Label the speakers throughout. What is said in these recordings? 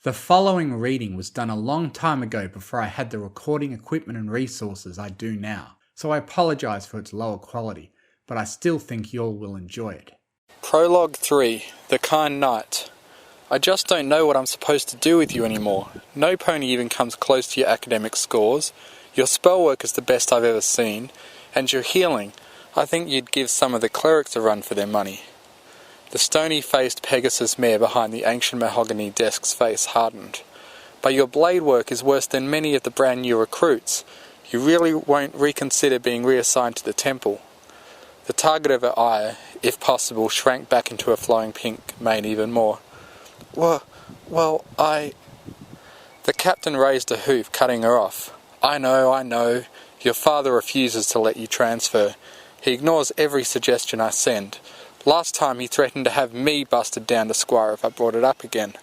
Speaker 1: The following reading was done a long time ago before I had the recording equipment and resources I do now, so I apologise for its lower quality, but I still think you all will enjoy it.
Speaker 2: Prologue 3, The Kind Knight. I just don't know what I'm supposed to do with you anymore. No pony even comes close to your academic scores. Your spell work is the best I've ever seen, and your healing, I think you'd give some of the clerics a run for their money. The stony-faced Pegasus mare behind the ancient mahogany desk's face hardened. But your blade work is worse than many of the brand new recruits. You really won't reconsider being reassigned to the temple. The target of her eye, if possible, shrank back into a flowing pink mane even more. The captain raised a hoof, cutting her off. I know. Your father refuses to let you transfer. He ignores every suggestion I send. Last time he threatened to have me busted down to Squire if I brought it up again.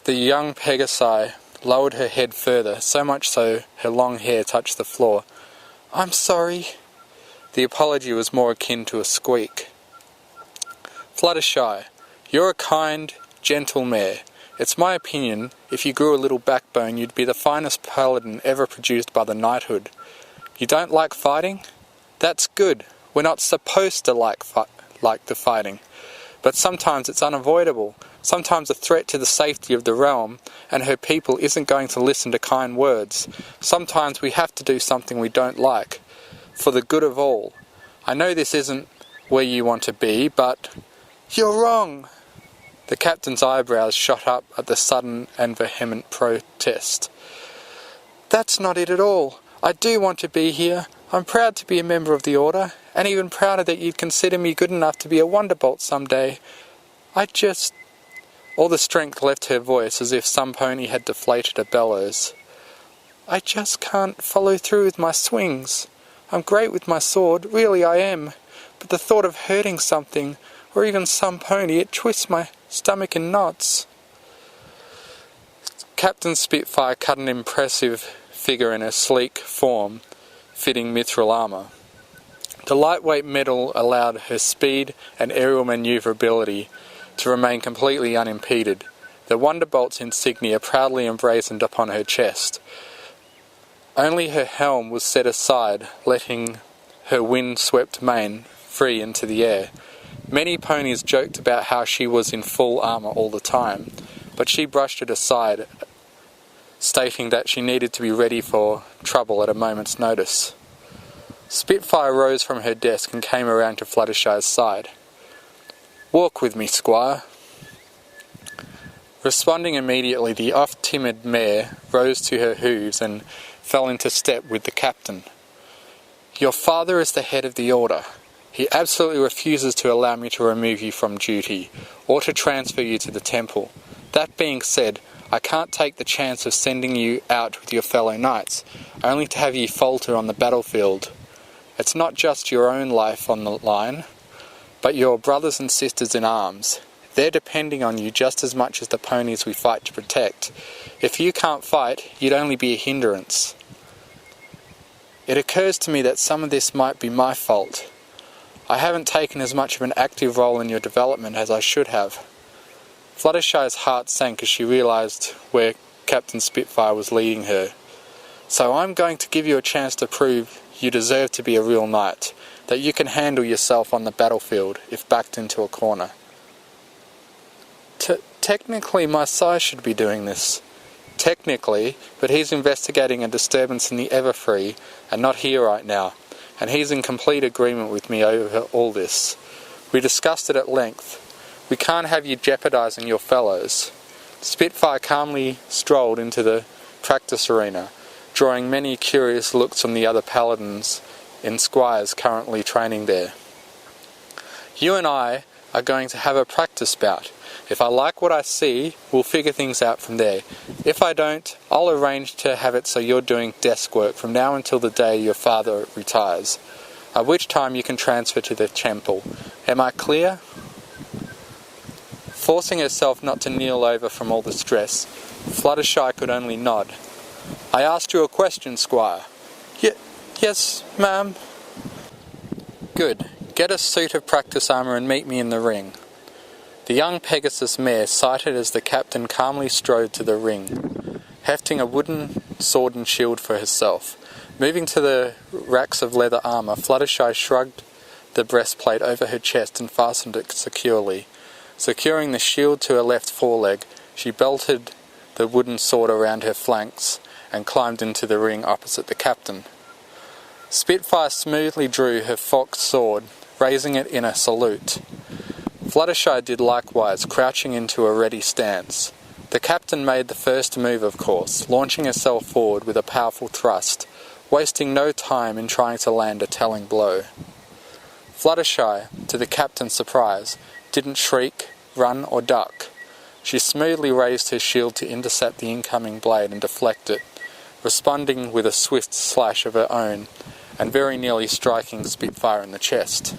Speaker 2: The young Pegasi lowered her head further, so much so her long hair touched the floor. I'm sorry. The apology was more akin to a squeak. Fluttershy, you're a kind, gentle mare. It's my opinion, if you grew a little backbone, you'd be the finest paladin ever produced by the knighthood. You don't like fighting? That's good. We're not supposed to like the fighting. But sometimes it's unavoidable. Sometimes a threat to the safety of the realm and her people isn't going to listen to kind words. Sometimes we have to do something we don't like, for the good of all. I know this isn't where you want to be, but... You're wrong! The captain's eyebrows shot up at the sudden and vehement protest. That's not it at all. I do want to be here. I'm proud to be a member of the Order, and even prouder that you'd consider me good enough to be a Wonderbolt someday. All the strength left her voice as if some pony had deflated a bellows. I just can't follow through with my swings. I'm great with my sword, really I am, but the thought of hurting something, or even some pony, it twists my stomach in knots. Captain Spitfire cut an impressive figure in her sleek form, fitting mithril armour. The lightweight metal allowed her speed and aerial manoeuvrability to remain completely unimpeded, the Wonderbolt's insignia proudly emblazoned upon her chest. Only her helm was set aside, letting her wind-swept mane free into the air. Many ponies joked about how she was in full armour all the time, but she brushed it aside, stating that she needed to be ready for trouble at a moment's notice. Spitfire rose from her desk and came around to Fluttershy's side. Walk with me, Squire. Responding immediately, the oft-timid mare rose to her hooves and fell into step with the captain. Your father is the head of the Order. He absolutely refuses to allow me to remove you from duty, or to transfer you to the temple. That being said, I can't take the chance of sending you out with your fellow knights, only to have you falter on the battlefield. It's not just your own life on the line, but your brothers and sisters in arms. They're depending on you just as much as the ponies we fight to protect. If you can't fight, you'd only be a hindrance. It occurs to me that some of this might be my fault. I haven't taken as much of an active role in your development as I should have. Fluttershy's heart sank as she realised where Captain Spitfire was leading her. So I'm going to give you a chance to prove you deserve to be a real knight, that you can handle yourself on the battlefield if backed into a corner. Technically, my sire should be doing this. Technically, but he's investigating a disturbance in the Everfree and not here right now, and he's in complete agreement with me over all this. We discussed it at length. We can't have you jeopardizing your fellows. Spitfire calmly strolled into the practice arena, drawing many curious looks from the other paladins and squires currently training there. You and I are going to have a practice bout. If I like what I see, we'll figure things out from there. If I don't, I'll arrange to have it so you're doing desk work from now until the day your father retires, at which time you can transfer to the temple. Am I clear? Forcing herself not to kneel over from all the stress, Fluttershy could only nod. I asked you a question, Squire. Yes, ma'am. Good. Get a suit of practice armour and meet me in the ring. The young Pegasus mare sighted as the captain calmly strode to the ring, hefting a wooden sword and shield for herself. Moving to the racks of leather armour, Fluttershy shrugged the breastplate over her chest and fastened it securely. Securing the shield to her left foreleg, she belted the wooden sword around her flanks and climbed into the ring opposite the captain. Spitfire smoothly drew her fox sword, raising it in a salute. Fluttershy did likewise, crouching into a ready stance. The captain made the first move, of course, launching herself forward with a powerful thrust, wasting no time in trying to land a telling blow. Fluttershy, to the captain's surprise, didn't shriek, run or duck. She smoothly raised her shield to intercept the incoming blade and deflect it, responding with a swift slash of her own and very nearly striking Spitfire in the chest.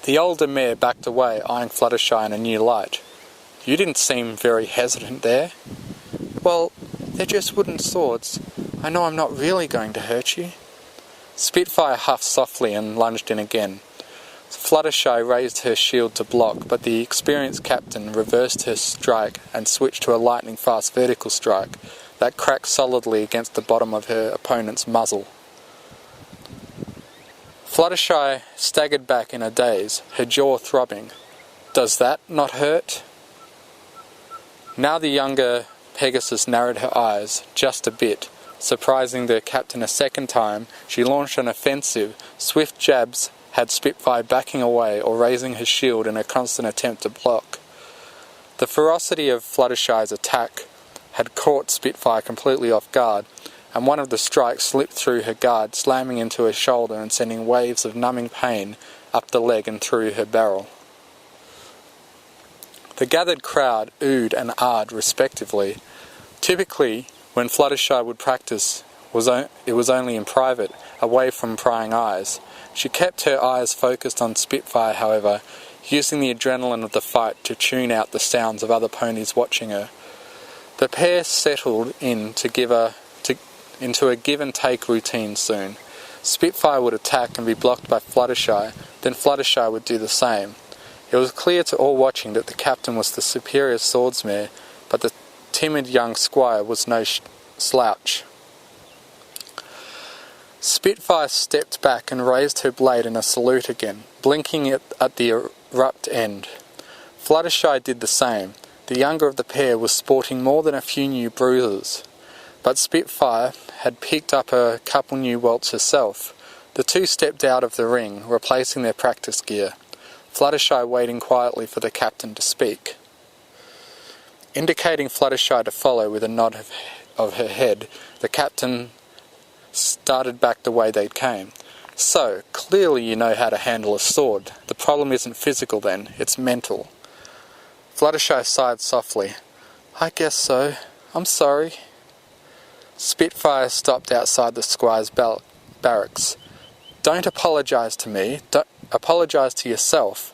Speaker 2: The older mare backed away, eyeing Fluttershy in a new light. "You didn't seem very hesitant there." "Well, they're just wooden swords. I know I'm not really going to hurt you." Spitfire huffed softly and lunged in again. Fluttershy raised her shield to block, but the experienced captain reversed her strike and switched to a lightning-fast vertical strike that cracked solidly against the bottom of her opponent's muzzle. Fluttershy staggered back in a daze, her jaw throbbing. "Does that not hurt?" Now the younger Pegasus narrowed her eyes, just a bit. Surprising the captain a second time, she launched an offensive. Swift jabs had Spitfire backing away or raising her shield in a constant attempt to block. The ferocity of Fluttershy's attack had caught Spitfire completely off guard, and one of the strikes slipped through her guard, slamming into her shoulder and sending waves of numbing pain up the leg and through her barrel. The gathered crowd oohed and ahed respectively. Typically, when Fluttershy would practice, it was only in private, away from prying eyes. She kept her eyes focused on Spitfire, however, using the adrenaline of the fight to tune out the sounds of other ponies watching her. The pair settled into a give-and-take routine soon. Spitfire would attack and be blocked by Fluttershy, then Fluttershy would do the same. It was clear to all watching that the captain was the superior swordsmare, but the timid young squire was no slouch. Spitfire stepped back and raised her blade in a salute again, blinking it at the abrupt end. Fluttershy did the same. The younger of the pair was sporting more than a few new bruises, but Spitfire had picked up a couple new welts herself. The two stepped out of the ring, replacing their practice gear, Fluttershy waiting quietly for the captain to speak. Indicating Fluttershy to follow with a nod of her head, the captain started back the way they came. "So, clearly you know how to handle a sword. The problem isn't physical then, it's mental." Fluttershy sighed softly. "I guess so. I'm sorry." Spitfire stopped outside the squire's barracks. "Don't apologise to me. Don't apologise to yourself.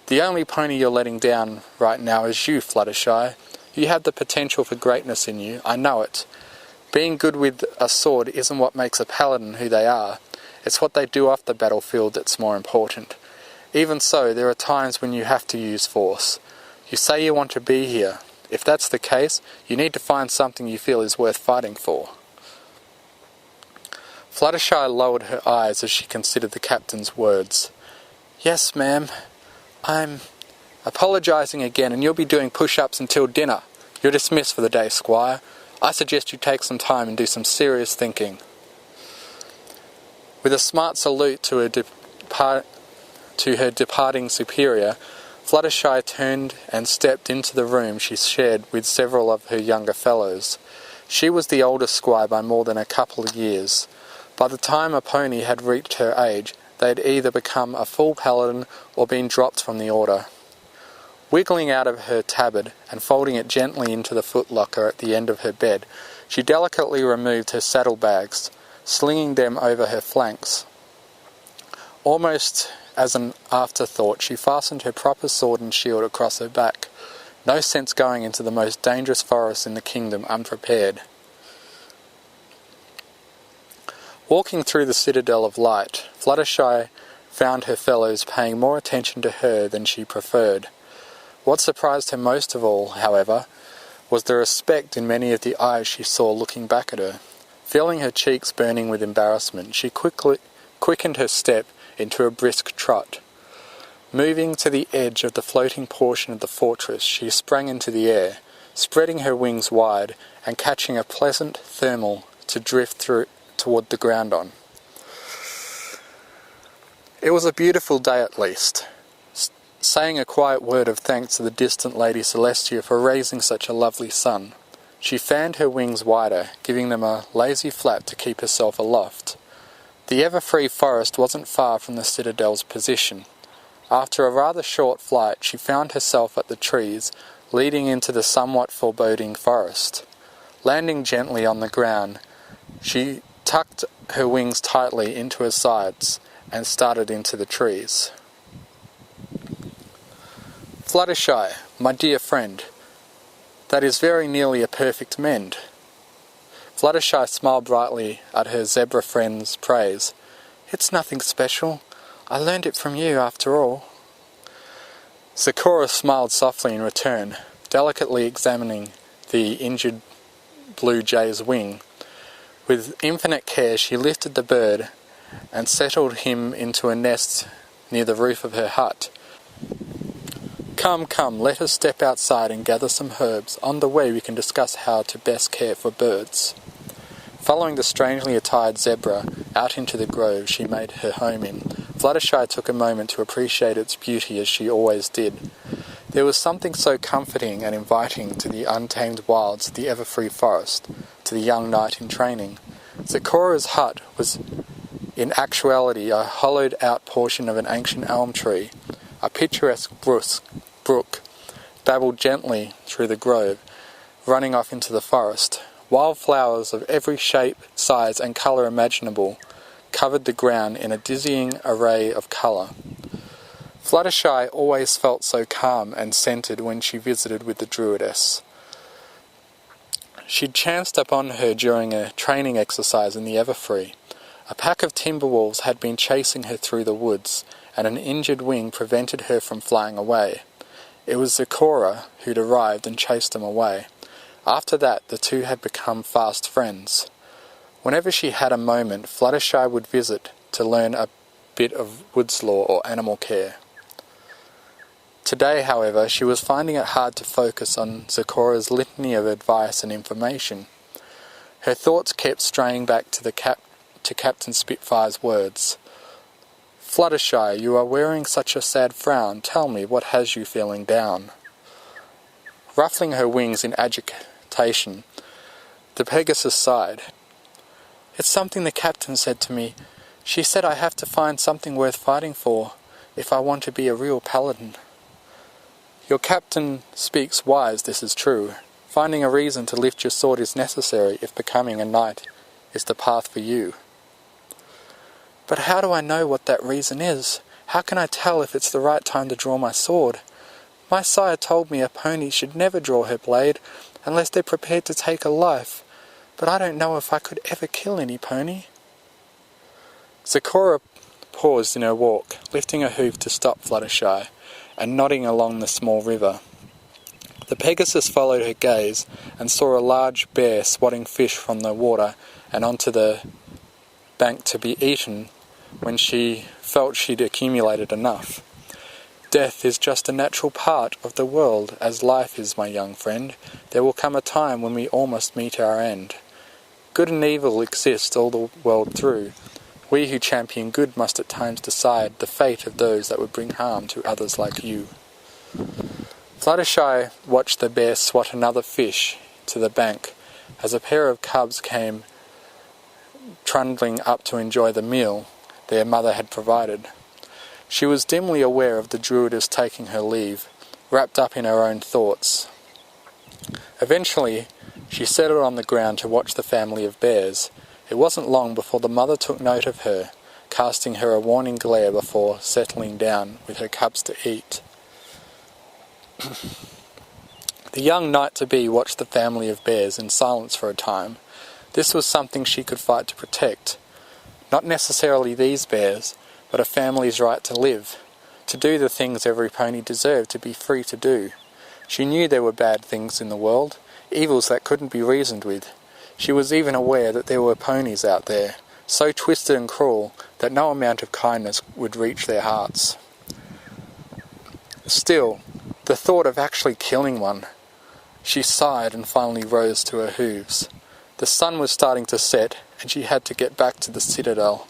Speaker 2: The only pony you're letting down right now is you, Fluttershy. You have the potential for greatness in you, I know it. Being good with a sword isn't what makes a paladin who they are. It's what they do off the battlefield that's more important. Even so, there are times when you have to use force. You say you want to be here. If that's the case, you need to find something you feel is worth fighting for." Fluttershy lowered her eyes as she considered the captain's words. "Yes, ma'am. I'm apologising again, and you'll be doing push-ups until dinner. You're dismissed for the day, Squire. I suggest you take some time and do some serious thinking." With a smart salute to her departing superior, Fluttershy turned and stepped into the room she shared with several of her younger fellows. She was the oldest squire by more than a couple of years. By the time a pony had reached her age, they had either become a full paladin or been dropped from the order. Wiggling out of her tabard and folding it gently into the footlocker at the end of her bed, she delicately removed her saddlebags, slinging them over her flanks. Almost as an afterthought, she fastened her proper sword and shield across her back. No sense going into the most dangerous forest in the kingdom unprepared. Walking through the citadel of light, Fluttershy found her fellows paying more attention to her than she preferred. What surprised her most of all, however, was the respect in many of the eyes she saw looking back at her. Feeling her cheeks burning with embarrassment, she quickly quickened her step into a brisk trot. Moving to the edge of the floating portion of the fortress, she sprang into the air, spreading her wings wide and catching a pleasant thermal to drift through toward the ground on. It was a beautiful day at least. Saying a quiet word of thanks to the distant Lady Celestia for raising such a lovely son, she fanned her wings wider, giving them a lazy flap to keep herself aloft. The ever-free forest wasn't far from the citadel's position. After a rather short flight, she found herself at the trees leading into the somewhat foreboding forest. Landing gently on the ground, she tucked her wings tightly into her sides and started into the trees. Fluttershy, my dear friend, that is very nearly a perfect mend. Fluttershy smiled brightly at her zebra friend's praise. It's nothing special. I learned it from you, after all. Zecora smiled softly in return, delicately examining the injured blue jay's wing. With infinite care she lifted the bird and settled him into a nest near the roof of her hut. Come, let us step outside and gather some herbs. On the way we can discuss how to best care for birds. Following the strangely attired zebra out into the grove she made her home in, Fluttershy took a moment to appreciate its beauty as she always did. There was something so comforting and inviting to the untamed wilds of the ever-free forest, to the young knight in training. Zecora's hut was in actuality a hollowed-out portion of an ancient elm tree. A picturesque brook babbled gently through the grove, running off into the forest. Wildflowers of every shape, size and colour imaginable covered the ground in a dizzying array of colour. Fluttershy always felt so calm and centred when she visited with the druidess. She'd chanced upon her during a training exercise in the Everfree. A pack of timber wolves had been chasing her through the woods, and an injured wing prevented her from flying away. It was Zecora who'd arrived and chased them away. After that, the two had become fast friends. Whenever she had a moment, Fluttershy would visit to learn a bit of woods lore or animal care. Today, however, she was finding it hard to focus on Zecora's litany of advice and information. Her thoughts kept straying back to Captain Spitfire's words. Fluttershy, you are wearing such a sad frown. Tell me, what has you feeling down? Ruffling her wings in agitation, the Pegasus sighed. It's something the captain said to me. She said I have to find something worth fighting for if I want to be a real paladin. Your captain speaks wise, this is true. Finding a reason to lift your sword is necessary if becoming a knight is the path for you. But how do I know what that reason is? How can I tell if it's the right time to draw my sword? My sire told me a pony should never draw her blade unless they're prepared to take a life, but I don't know if I could ever kill any pony. Zecora paused in her walk, lifting a hoof to stop Fluttershy, and nodding along the small river. The Pegasus followed her gaze and saw a large bear swatting fish from the water and onto the bank to be eaten when she felt she'd accumulated enough. Death is just a natural part of the world, as life is, my young friend. There will come a time when we all must meet our end. Good and evil exist all the world through. We who champion good must at times decide the fate of those that would bring harm to others like you. Fluttershy watched the bear swat another fish to the bank as a pair of cubs came trundling up to enjoy the meal their mother had provided. She was dimly aware of the druidess taking her leave, wrapped up in her own thoughts. Eventually, she settled on the ground to watch the family of bears. It wasn't long before the mother took note of her, casting her a warning glare before settling down with her cubs to eat. The young knight-to-be watched the family of bears in silence for a time. This was something she could fight to protect. Not necessarily these bears, but a family's right to live. to do the things every pony deserved to be free to do. She knew there were bad things in the world, evils that couldn't be reasoned with. She was even aware that there were ponies out there, so twisted and cruel that no amount of kindness would reach their hearts. Still, the thought of actually killing one. She sighed and finally rose to her hooves. The sun was starting to set, and she had to get back to the citadel.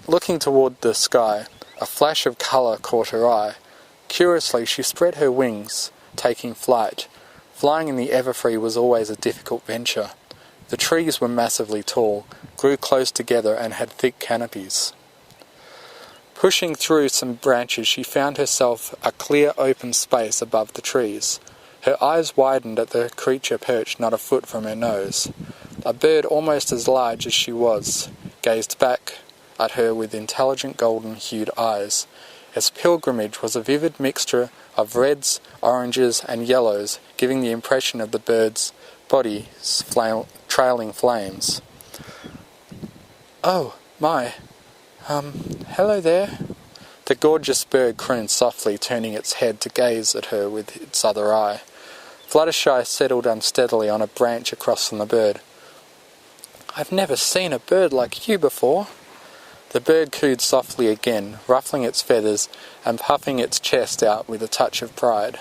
Speaker 2: Looking toward the sky, a flash of colour caught her eye. Curiously, she spread her wings, taking flight. Flying in the Everfree was always a difficult venture. The trees were massively tall, grew close together and had thick canopies. Pushing through some branches, she found herself a clear open space above the trees. Her eyes widened at the creature perched not a foot from her nose. A bird almost as large as she was gazed back at her with intelligent golden-hued eyes. Its pilgrimage was a vivid mixture of reds, oranges and yellows, giving the impression of the bird's body trailing flames. "Oh, my. Hello there." The gorgeous bird crooned softly, turning its head to gaze at her with its other eye. Fluttershy settled unsteadily on a branch across from the bird. "I've never seen a bird like you before." The bird cooed softly again, ruffling its feathers and puffing its chest out with a touch of pride.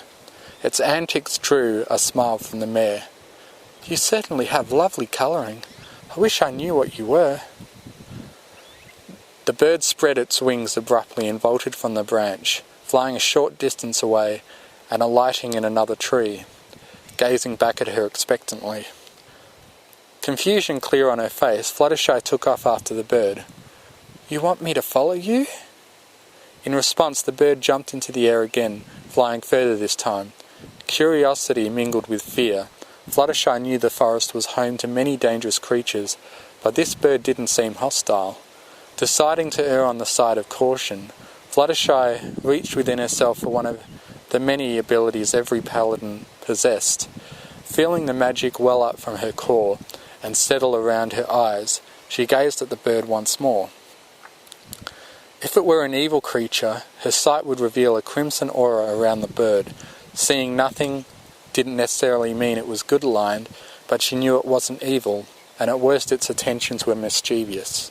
Speaker 2: Its antics drew a smile from the mare. "You certainly have lovely colouring. I wish I knew what you were." The bird spread its wings abruptly and vaulted from the branch, flying a short distance away and alighting in another tree, gazing back at her expectantly. Confusion clear on her face, Fluttershy took off after the bird. "You want me to follow you?" In response, the bird jumped into the air again, flying further this time. Curiosity mingled with fear. Fluttershy knew the forest was home to many dangerous creatures, but this bird didn't seem hostile. Deciding to err on the side of caution, Fluttershy reached within herself for one of the many abilities every paladin possessed. Feeling the magic well up from her core and settle around her eyes, she gazed at the bird once more. If it were an evil creature, her sight would reveal a crimson aura around the bird. Seeing nothing didn't necessarily mean it was good-aligned, but she knew it wasn't evil, and at worst its intentions were mischievous.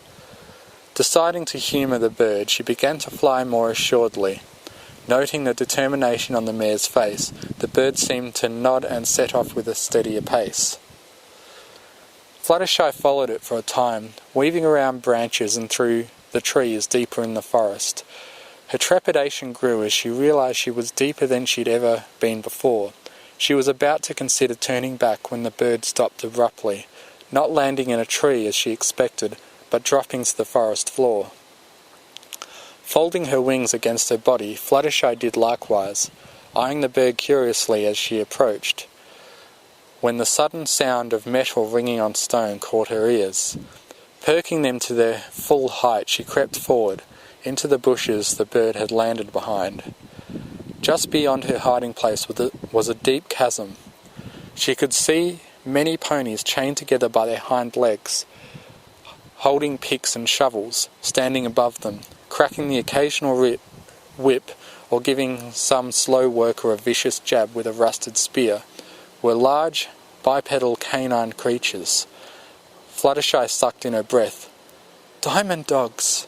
Speaker 2: Deciding to humour the bird, she began to fly more assuredly. Noting the determination on the mare's face, the bird seemed to nod and set off with a steadier pace. Fluttershy followed it for a time, weaving around branches and through the trees deeper in the forest. Her trepidation grew as she realised she was deeper than she'd ever been before. She was about to consider turning back when the bird stopped abruptly, not landing in a tree as she expected, but dropping to the forest floor. Folding her wings against her body, Fluttershy did likewise, eyeing the bird curiously as she approached, when the sudden sound of metal ringing on stone caught her ears. Perking them to their full height, she crept forward, into the bushes the bird had landed behind. Just beyond her hiding place was a deep chasm. She could see many ponies chained together by their hind legs, holding picks and shovels, standing above them, cracking the occasional whip or giving some slow worker a vicious jab with a rusted spear, were large, bipedal canine creatures. Fluttershy sucked in her breath. "Diamond dogs!"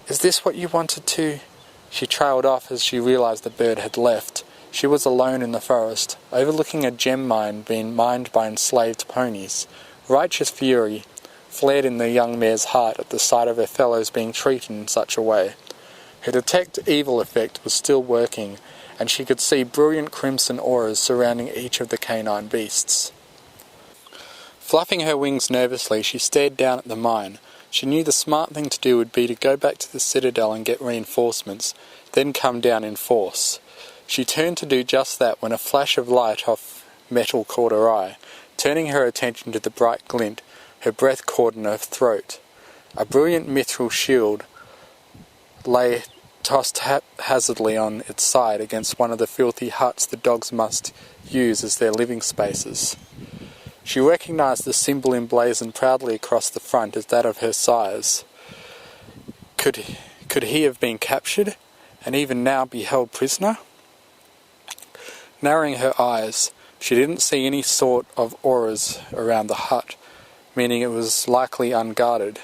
Speaker 2: "Is this what you wanted to—" She trailed off as she realised the bird had left. She was alone in the forest, overlooking a gem mine being mined by enslaved ponies. Righteous fury flared in the young mare's heart at the sight of her fellows being treated in such a way. Her detect evil effect was still working, and she could see brilliant crimson auras surrounding each of the canine beasts. Fluffing her wings nervously, she stared down at the mine. She knew the smart thing to do would be to go back to the citadel and get reinforcements, then come down in force. She turned to do just that when a flash of light off metal caught her eye. Turning her attention to the bright glint, her breath caught in her throat. A brilliant mithril shield lay tossed haphazardly on its side against one of the filthy huts the dogs must use as their living spaces. She recognised the symbol emblazoned proudly across the front as that of her sires. Could he have been captured, and even now be held prisoner? Narrowing her eyes, she didn't see any sort of auras around the hut, meaning it was likely unguarded.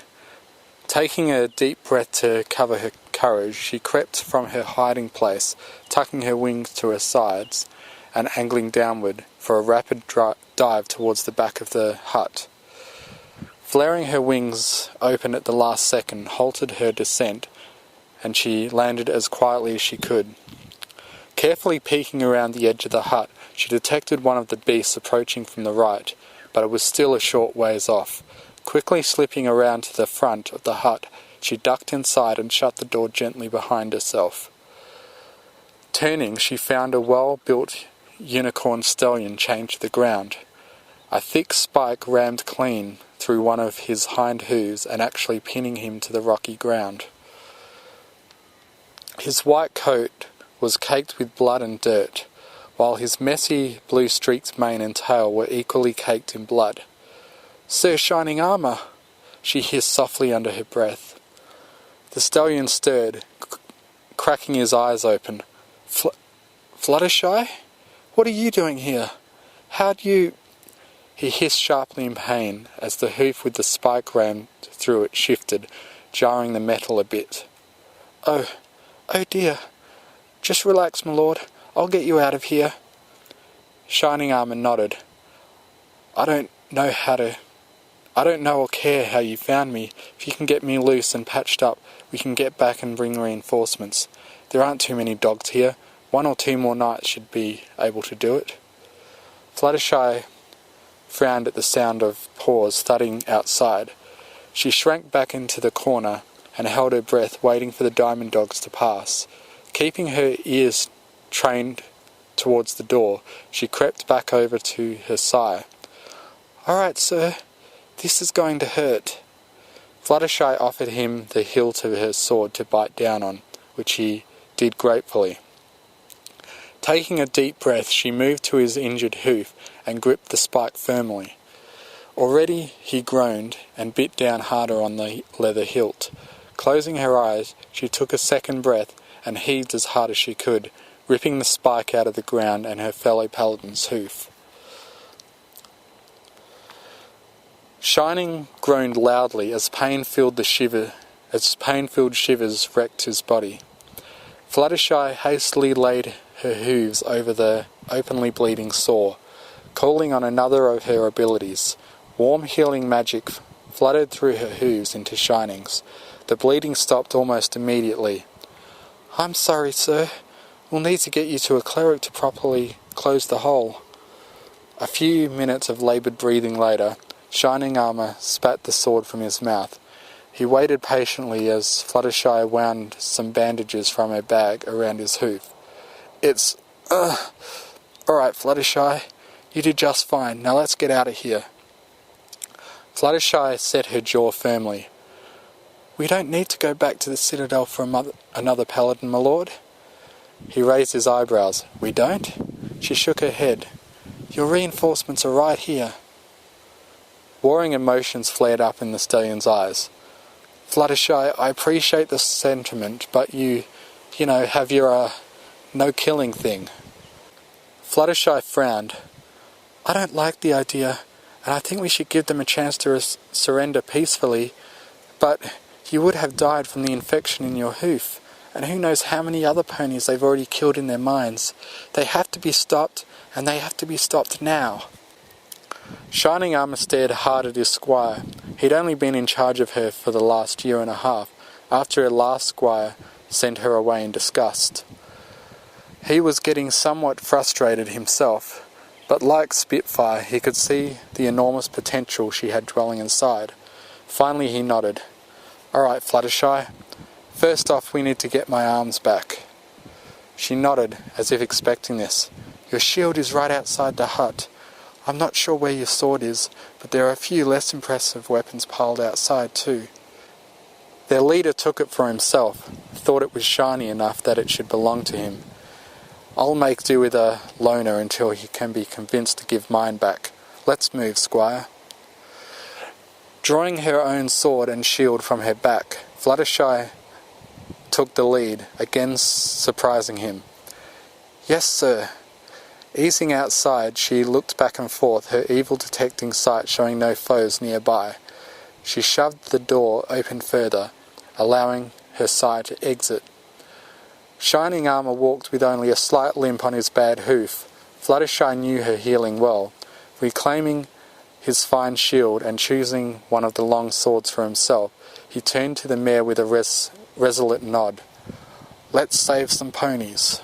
Speaker 2: Taking a deep breath to cover her courage, she crept from her hiding place, tucking her wings to her sides, and angling downward for a rapid dive towards the back of the hut. Flaring her wings open at the last second halted her descent, and she landed as quietly as she could. Carefully peeking around the edge of the hut, she detected one of the beasts approaching from the right, but it was still a short ways off. Quickly slipping around to the front of the hut, she ducked inside and shut the door gently behind herself. Turning, she found a well-built unicorn stallion chained to the ground. A thick spike rammed clean through one of his hind hooves and actually pinning him to the rocky ground. His white coat was caked with blood and dirt, while his messy blue-streaked mane and tail were equally caked in blood. "Sir Shining Armour," she hissed softly under her breath. The stallion stirred, cracking his eyes open. "Fluttershy? What are you doing here? How'd you—" He hissed sharply in pain as the hoof with the spike rammed through it shifted, jarring the metal a bit. Oh dear. Just relax, my lord. I'll get you out of here." Shining Armour nodded. I don't know or care how you found me. If you can get me loose and patched up, we can get back and bring reinforcements. There aren't too many dogs here. 1 or 2 more nights should be able to do it." Fluttershy frowned at the sound of paws thudding outside. She shrank back into the corner and held her breath, waiting for the diamond dogs to pass. Keeping her ears trained towards the door, she crept back over to her sire. "All right, sir. This is going to hurt." Fluttershy offered him the hilt of her sword to bite down on, which he did gratefully. Taking a deep breath, she moved to his injured hoof and gripped the spike firmly. Already he groaned and bit down harder on the leather hilt. Closing her eyes, she took a second breath and heaved as hard as she could, ripping the spike out of the ground and her fellow paladin's hoof. Shining groaned loudly as pain-filled shivers wrecked his body. Fluttershy hastily laid her hooves over the openly bleeding sore, calling on another of her abilities. Warm healing magic flooded through her hooves into Shining's. The bleeding stopped almost immediately. "I'm sorry, sir. We'll need to get you to a cleric to properly close the hole." A few minutes of laboured breathing later, Shining Armour spat the sword from his mouth. He waited patiently as Fluttershy wound some bandages from her bag around his hoof. "It's... Alright, Fluttershy. You did just fine. Now let's get out of here." Fluttershy set her jaw firmly. "We don't need to go back to the Citadel for another paladin, my lord." He raised his eyebrows. "We don't?" She shook her head. "Your reinforcements are right here." Warring emotions flared up in the stallion's eyes. "Fluttershy, I appreciate the sentiment, but you have your, no-killing thing." Fluttershy frowned. "I don't like the idea, and I think we should give them a chance to surrender peacefully, but you would have died from the infection in your hoof, and who knows how many other ponies they've already killed in their mines. They have to be stopped, and they have to be stopped now." Shining Armour stared hard at his squire. He'd only been in charge of her for the last year and a half, after her last squire sent her away in disgust. He was getting somewhat frustrated himself, but like Spitfire, he could see the enormous potential she had dwelling inside. Finally he nodded. "Alright, Fluttershy. First off, we need to get my arms back." She nodded, as if expecting this. "Your shield is right outside the hut. I'm not sure where your sword is, but there are a few less impressive weapons piled outside too." Their leader took it for himself, thought it was shiny enough that it should belong to him. "I'll make do with a loner until he can be convinced to give mine back. Let's move, squire." Drawing her own sword and shield from her back, Fluttershy took the lead, again surprising him. "Yes, sir." Easing outside, she looked back and forth, her evil detecting sight showing no foes nearby. She shoved the door open further, allowing her sire to exit. Shining Armour walked with only a slight limp on his bad hoof. Fluttershy knew her healing well. Reclaiming his fine shield and choosing one of the long swords for himself, he turned to the mare with a resolute nod. "Let's save some ponies."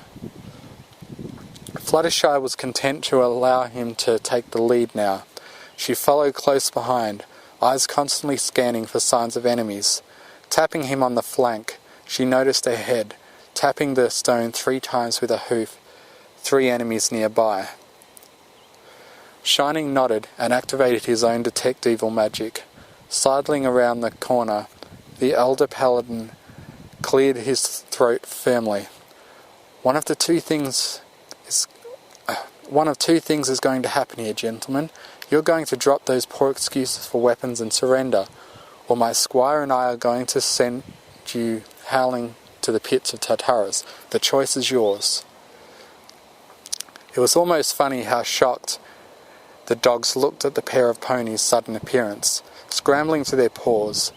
Speaker 2: Fluttershy was content to allow him to take the lead now. She followed close behind, eyes constantly scanning for signs of enemies. Tapping him on the flank, she noticed ahead, tapping the stone 3 times with a hoof, 3 enemies nearby. Shining nodded and activated his own detect evil magic. Sidling around the corner, the elder paladin cleared his throat firmly. One of two things is going to happen here, gentlemen. You're going to drop those poor excuses for weapons and surrender, or my squire and I are going to send you howling to the pits of Tartarus. The choice is yours. It was almost funny how shocked the dogs looked at the pair of ponies' sudden appearance. Scrambling to their paws,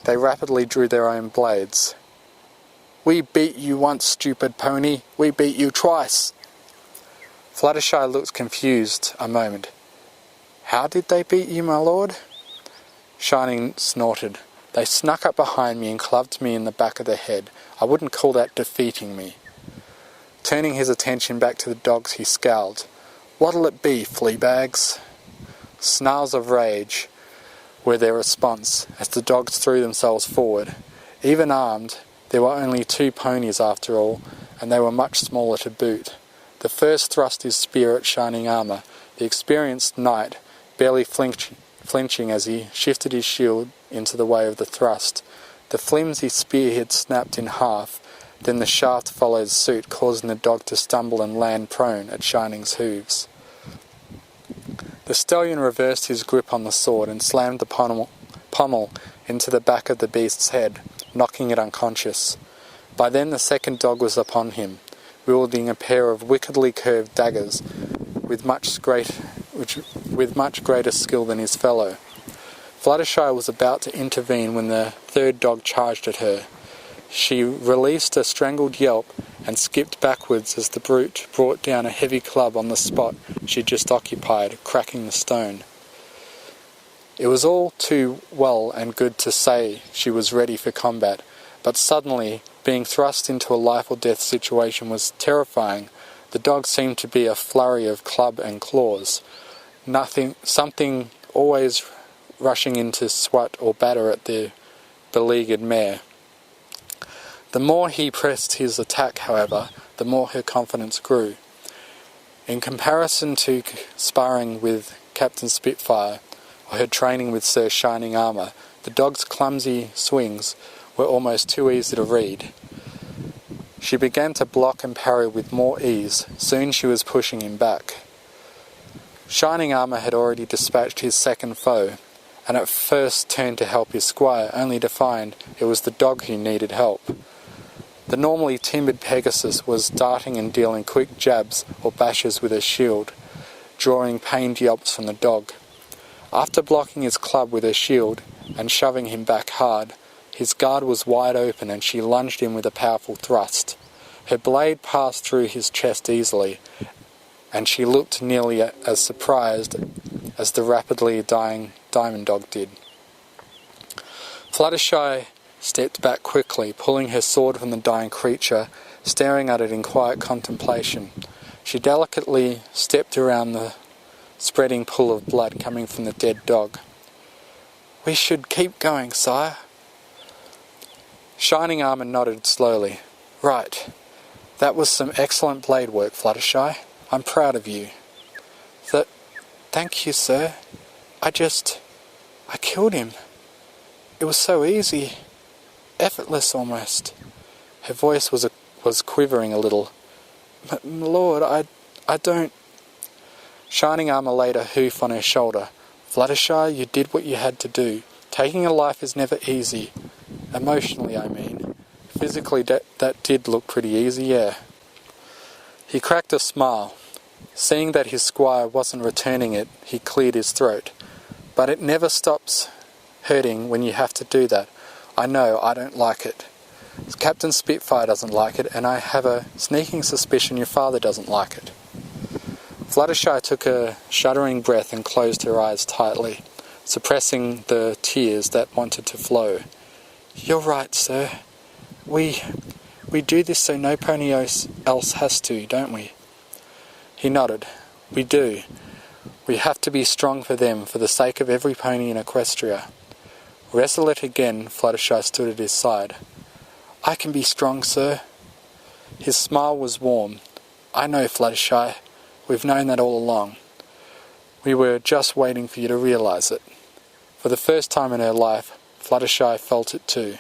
Speaker 2: they rapidly drew their own blades. "We beat you once, stupid pony. We beat you twice." Fluttershy looked confused a moment. "How did they beat you, my lord?" Shining snorted. "They snuck up behind me and clubbed me in the back of the head. I wouldn't call that defeating me." Turning his attention back to the dogs, he scowled. "What'll it be, fleabags?" Snarls of rage were their response as the dogs threw themselves forward. Even armed, there were only 2 ponies after all, and they were much smaller to boot. The first thrust his spear at Shining Armour, the experienced knight barely flinching as he shifted his shield into the way of the thrust. The flimsy spearhead snapped in half, then the shaft followed suit, causing the dog to stumble and land prone at Shining's hooves. The stallion reversed his grip on the sword and slammed the pommel into the back of the beast's head, knocking it unconscious. By then the second dog was upon him, wielding a pair of wickedly curved daggers with much greater skill than his fellow. Fluttershy was about to intervene when the third dog charged at her. She released a strangled yelp and skipped backwards as the brute brought down a heavy club on the spot she just occupied, cracking the stone. It was all too well and good to say she was ready for combat, but suddenly, being thrust into a life or death situation was terrifying. The dog seemed to be a flurry of club and claws. Something always rushing in to swat or batter at the beleaguered mare. The more he pressed his attack, however, the more her confidence grew. In comparison to sparring with Captain Spitfire, or her training with Sir Shining Armour, the dog's clumsy swings were almost too easy to read. She began to block and parry with more ease. Soon she was pushing him back. Shining Armour had already dispatched his second foe, and at first turned to help his squire, only to find it was the dog who needed help. The normally timid Pegasus was darting and dealing quick jabs or bashes with her shield, drawing pained yelps from the dog. After blocking his club with her shield and shoving him back hard, his guard was wide open and she lunged him with a powerful thrust. Her blade passed through his chest easily, and she looked nearly as surprised as the rapidly dying Diamond Dog did. Fluttershy stepped back quickly, pulling her sword from the dying creature, staring at it in quiet contemplation. She delicately stepped around the spreading pool of blood coming from the dead dog. "We should keep going, sire." Shining Armour nodded slowly. "Right. That was some excellent blade work, Fluttershy. I'm proud of you." Thank you, sir. I killed him. It was so easy. Effortless almost." Her voice was quivering a little. "My lord, I don't..." Shining Armour laid a hoof on her shoulder. "Fluttershy, you did what you had to do. Taking a life is never easy. Emotionally, I mean. Physically, that did look pretty easy, yeah. He cracked a smile. Seeing that his squire wasn't returning it, he cleared his throat. But it never stops hurting when you have to do that. I know, I don't like it. Captain Spitfire doesn't like it, and I have a sneaking suspicion your father doesn't like it. Fluttershy took a shuddering breath and closed her eyes tightly, suppressing the tears that wanted to flow. You're right, sir. We do this so no pony else has to, don't we? He nodded. We do. We have to be strong for them, for the sake of every pony in Equestria. Resolute again, Fluttershy stood at his side. I can be strong, sir. His smile was warm. I know, Fluttershy. We've known that all along. We were just waiting for you to realise it. For the first time in her life, Fluttershy felt it too.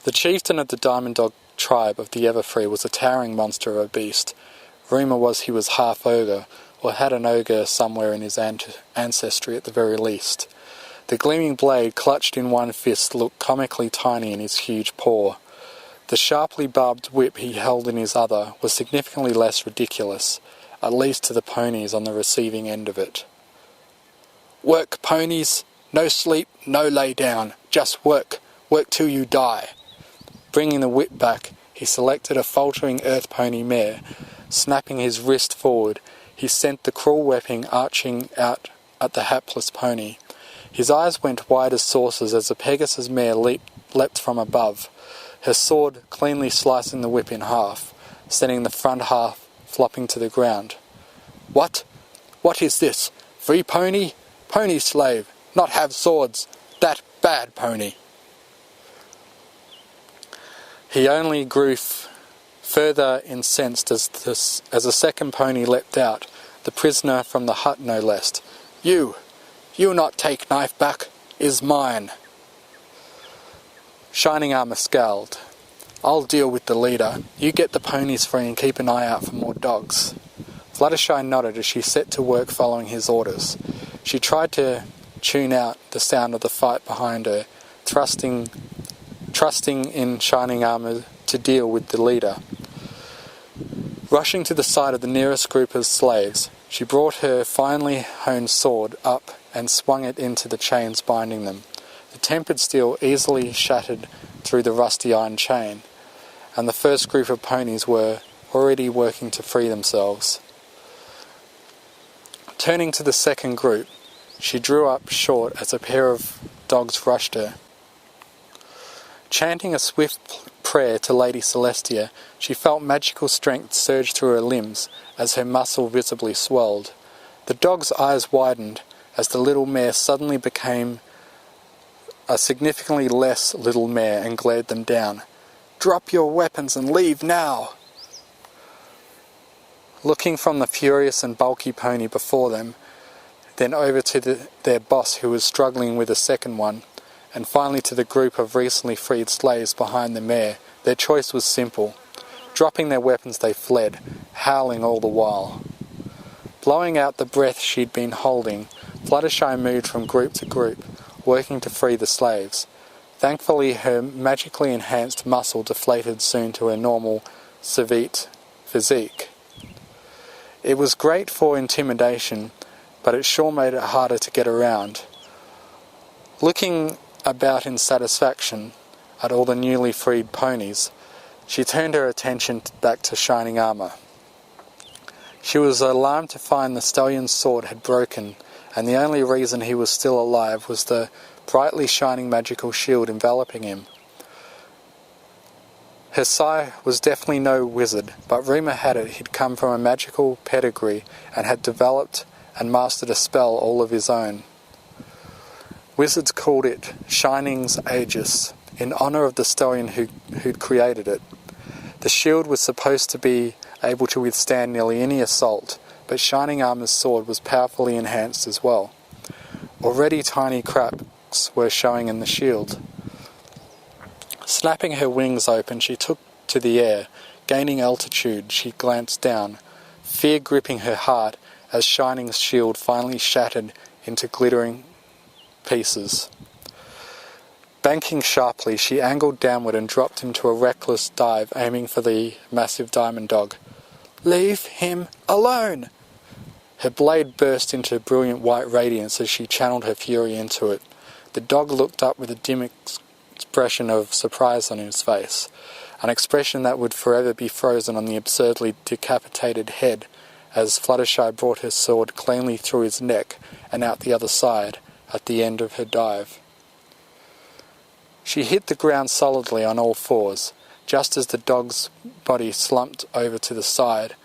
Speaker 2: The chieftain of the Diamond Dog tribe of the Everfree was a towering monster of a beast. Rumour was he was half ogre, or had an ogre somewhere in his ancestry at the very least. The gleaming blade clutched in one fist looked comically tiny in his huge paw. The sharply barbed whip he held in his other was significantly less ridiculous, at least to the ponies on the receiving end of it. Work, ponies! No sleep, no lay down. Just work. Work till you die. Bringing the whip back, he selected a faltering earth pony mare. Snapping his wrist forward, he sent the cruel weapon arching out at the hapless pony. His eyes went wide as saucers as the Pegasus mare leapt from above, her sword cleanly slicing the whip in half, sending the front half flopping to the ground. What? What is this? Free pony? Pony slave, not have swords. That bad pony. He only grew further incensed as a second pony leapt out, the prisoner from the hut no less. You not take knife back, is mine. Shining Armour scowled. I'll deal with the leader. You get the ponies free and keep an eye out for more dogs. Fluttershy nodded as she set to work following his orders. She tried to tune out the sound of the fight behind her, trusting in Shining Armour to deal with the leader. Rushing to the side of the nearest group of slaves, she brought her finely honed sword up and swung it into the chains binding them. The tempered steel easily shattered through the rusty iron chain, and the first group of ponies were already working to free themselves. Turning to the second group, she drew up short as a pair of dogs rushed her. Chanting a swift prayer to Lady Celestia, she felt magical strength surge through her limbs as her muscle visibly swelled. The dog's eyes widened as the little mare suddenly became a significantly less little mare and glared them down. Drop your weapons and leave now! Looking from the furious and bulky pony before them, then over to their boss who was struggling with a second one, and finally to the group of recently freed slaves behind the mare, their choice was simple. Dropping their weapons they fled, howling all the while. Blowing out the breath she'd been holding, Fluttershy moved from group to group, working to free the slaves. Thankfully her magically enhanced muscle deflated soon to her normal, Savite physique. It was great for intimidation, but it sure made it harder to get around. Looking about in satisfaction at all the newly freed ponies, she turned her attention back to Shining Armour. She was alarmed to find the stallion's sword had broken, and the only reason he was still alive was the brightly shining magical shield enveloping him. Her sire was definitely no wizard, but rumour had it he'd come from a magical pedigree and had developed and mastered a spell all of his own. Wizards called it Shining's Aegis, in honour of the stallion who'd created it. The shield was supposed to be able to withstand nearly any assault, but Shining Armour's sword was powerfully enhanced as well. Already tiny cracks were showing in the shield. Snapping her wings open, she took to the air. Gaining altitude, she glanced down, fear gripping her heart as Shining's shield finally shattered into glittering pieces. Banking sharply, she angled downward and dropped into a reckless dive, aiming for the massive diamond dog. "Leave him alone!" Her blade burst into brilliant white radiance as she channeled her fury into it. The dog looked up with a dim expression of surprise on his face, an expression that would forever be frozen on the absurdly decapitated head as Fluttershy brought her sword cleanly through his neck and out the other side at the end of her dive. She hit the ground solidly on all fours, just as the dog's body slumped over to the side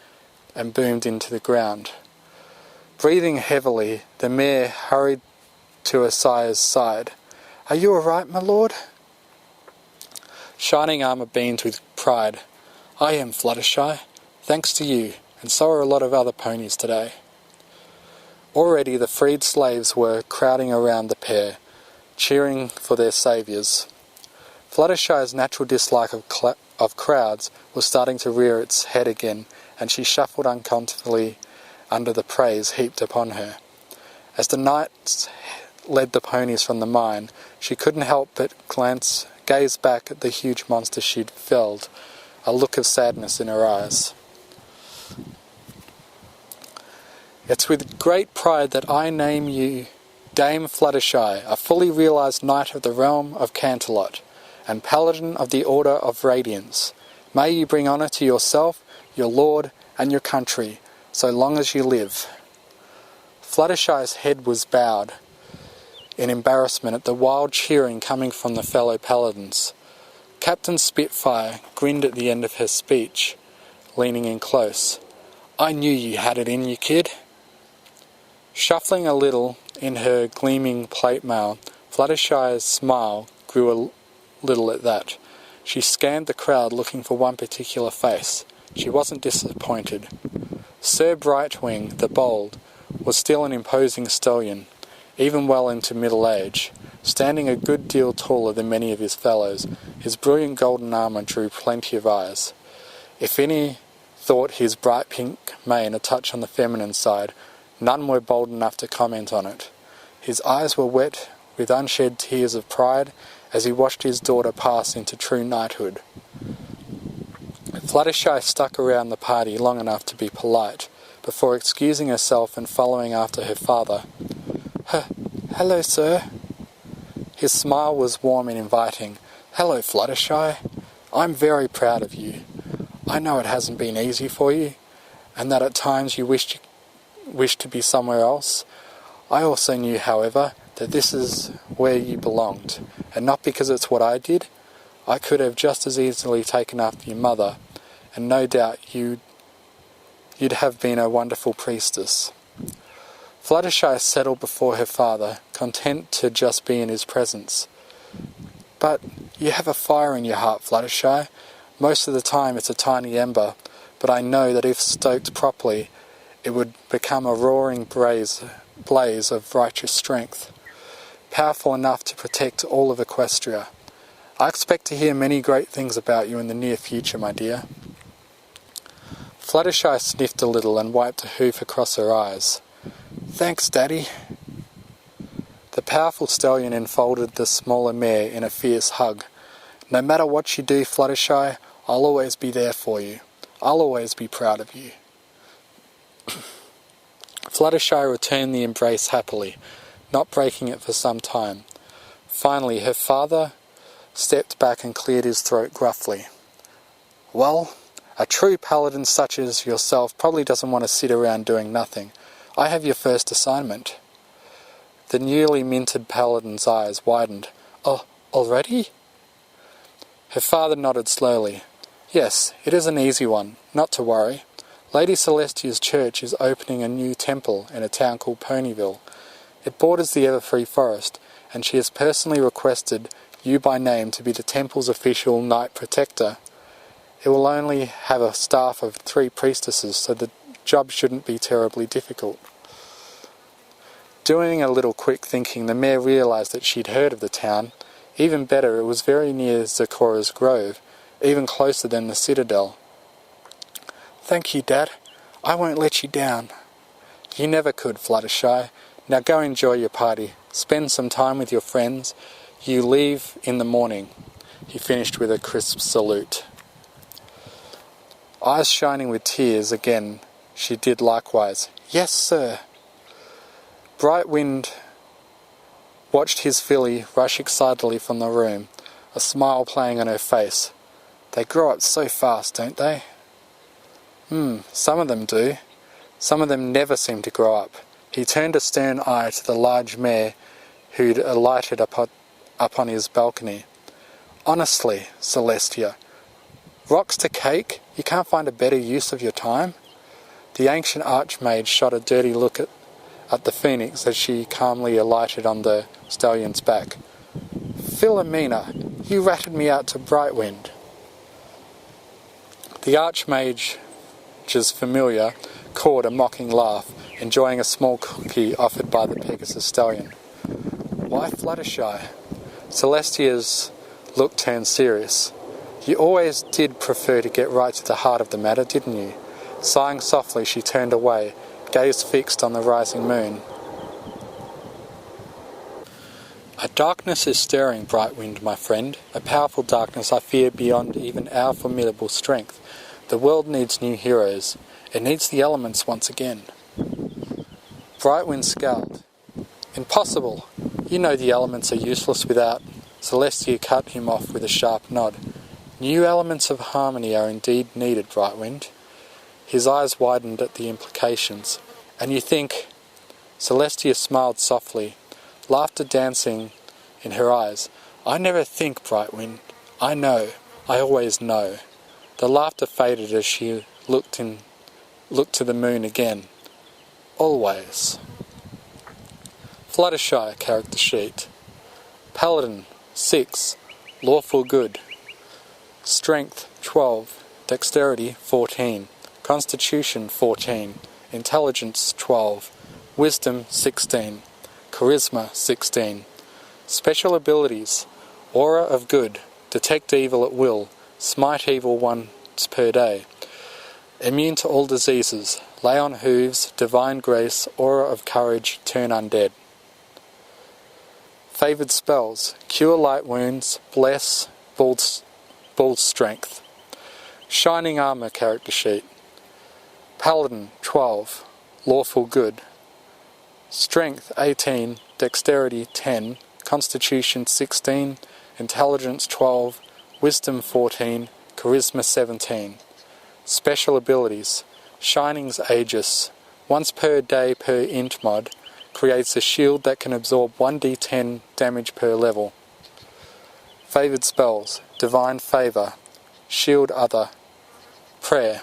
Speaker 2: and boomed into the ground. Breathing heavily, the mare hurried to her sire's side. "Are you all right, my lord?" Shining Armour beamed with pride. "I am, Fluttershy, thanks to you, and so are a lot of other ponies today." Already the freed slaves were crowding around the pair, cheering for their saviours. Fluttershy's natural dislike of crowds was starting to rear its head again, and she shuffled uncomfortably under the praise heaped upon her. As the knights led the ponies from the mine, she couldn't help but gaze back at the huge monster she'd felled, a look of sadness in her eyes. "It's with great pride that I name you Dame Fluttershy, a fully realised knight of the realm of Canterlot, and paladin of the Order of Radiance. May you bring honour to yourself, your lord, and your country, so long as you live." Fluttershy's head was bowed in embarrassment at the wild cheering coming from the fellow paladins. Captain Spitfire grinned at the end of her speech, leaning in close. "I knew you had it in you, kid." Shuffling a little in her gleaming plate mail, Fluttershy's smile grew a little at that. She scanned the crowd looking for one particular face. She wasn't disappointed. Sir Brightwing, the Bold, was still an imposing stallion, even well into middle age. Standing a good deal taller than many of his fellows, his brilliant golden armour drew plenty of eyes. If any thought his bright pink mane a touch on the feminine side, none were bold enough to comment on it. His eyes were wet with unshed tears of pride as he watched his daughter pass into true knighthood. Fluttershy stuck around the party long enough to be polite, before excusing herself and following after her father. "Hello, sir." His smile was warm and inviting. "Hello, Fluttershy. I'm very proud of you. I know it hasn't been easy for you, and that at times you wished to be somewhere else. I also knew, however, that this is where you belonged, and not because it's what I did. I could have just as easily taken after your mother, and no doubt you'd have been a wonderful priestess." Fluttershy settled before her father, content to just be in his presence. "But you have a fire in your heart, Fluttershy. Most of the time it's a tiny ember, but I know that if stoked properly, it would become a roaring blaze of righteous strength, powerful enough to protect all of Equestria. I expect to hear many great things about you in the near future, my dear." Fluttershy sniffed a little and wiped a hoof across her eyes. "Thanks, Daddy." The powerful stallion enfolded the smaller mare in a fierce hug. "No matter what you do, Fluttershy, I'll always be there for you. I'll always be proud of you." Fluttershy returned the embrace happily, not breaking it for some time. Finally, her father stepped back and cleared his throat gruffly. "Well, a true paladin such as yourself probably doesn't want to sit around doing nothing. I have your first assignment." The newly minted paladin's eyes widened. "Oh, already?" Her father nodded slowly. "Yes, it is an easy one, not to worry. Lady Celestia's church is opening a new temple in a town called Ponyville. It borders the Everfree Forest, and she has personally requested you by name to be the temple's official knight protector. It will only have a staff of 3 priestesses, so the job shouldn't be terribly difficult." Doing a little quick thinking, the mare realised that she'd heard of the town. Even better, it was very near Zecora's Grove, even closer than the Citadel. "Thank you, Dad. I won't let you down." "You never could, Fluttershy. Now go enjoy your party. Spend some time with your friends. You leave in the morning. He finished with a crisp salute. Eyes shining with tears again, she did likewise. Yes, sir. Brightwind watched his filly rush excitedly from the room, a smile playing on her face. They grow up so fast, don't they? Some of them do. Some of them never seem to grow up. He turned a stern eye to the large mare who'd alighted up on his balcony. Honestly, Celestia, rocks to cake? You can't find a better use of your time? The ancient archmage shot a dirty look at the phoenix as she calmly alighted on the stallion's back. Philomena, you ratted me out to Brightwind. The archmage's familiar cawed a mocking laugh, enjoying a small cookie offered by the Pegasus stallion. Why Fluttershy? Celestia's look turned serious. You always did prefer to get right to the heart of the matter, didn't you? Sighing softly, she turned away, gaze fixed on the rising moon. A darkness is stirring, Brightwind, my friend, a powerful darkness I fear beyond even our formidable strength. The world needs new heroes. It needs the elements once again. Brightwind scowled. Impossible. You know the elements are useless without. Celestia cut him off with a sharp nod. New elements of harmony are indeed needed, Brightwind. His eyes widened at the implications. And you think... Celestia smiled softly, laughter dancing in her eyes. I never think, Brightwind. I know. I always know. The laughter faded as she looked to the moon again. Always. Fluttershy character sheet. Paladin 6. Lawful good. Strength 12. Dexterity 14. Constitution 14. Intelligence 12. Wisdom 16. Charisma 16. Special abilities. Aura of good. Detect evil at will. Smite evil once per day. Immune to all diseases. Lay on hooves. Divine grace. Aura of courage. Turn undead. Favoured spells. Cure light wounds. Bless. Bull strength. Shining armour character sheet. Paladin 12. Lawful good. Strength 18. Dexterity 10. Constitution 16. Intelligence 12. Wisdom 14. Charisma 17. Special abilities. Shining's Aegis. Once per day per int mod. Creates a shield that can absorb 1d10 damage per level. Favoured spells. Divine Favour. Shield Other. Prayer.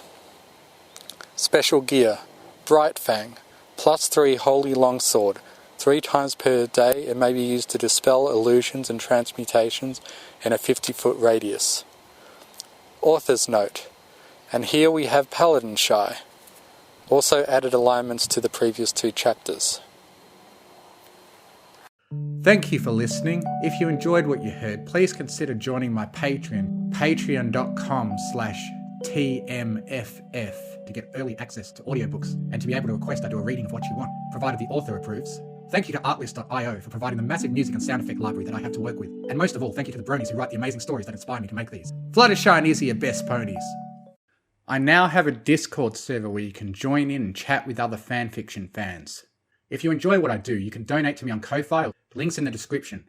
Speaker 2: Special gear. Bright Fang. +3 Holy Longsword. 3 times per day it may be used to dispel illusions and transmutations in a 50-foot radius. Author's note. And here we have Paladin Shy. Also added alignments to the previous 2 chapters.
Speaker 1: Thank you for listening. If you enjoyed what you heard, please consider joining my Patreon, patreon.com/TMFF, to get early access to audiobooks and to be able to request I do a reading of what you want, provided the author approves. Thank you to Artlist.io for providing the massive music and sound effect library that I have to work with. And most of all, thank you to the bronies who write the amazing stories that inspire me to make these. Fluttershy and Izzy are best ponies. I now have a Discord server where you can join in and chat with other fanfiction fans. If you enjoy what I do, you can donate to me on Ko-Fi, links in the description.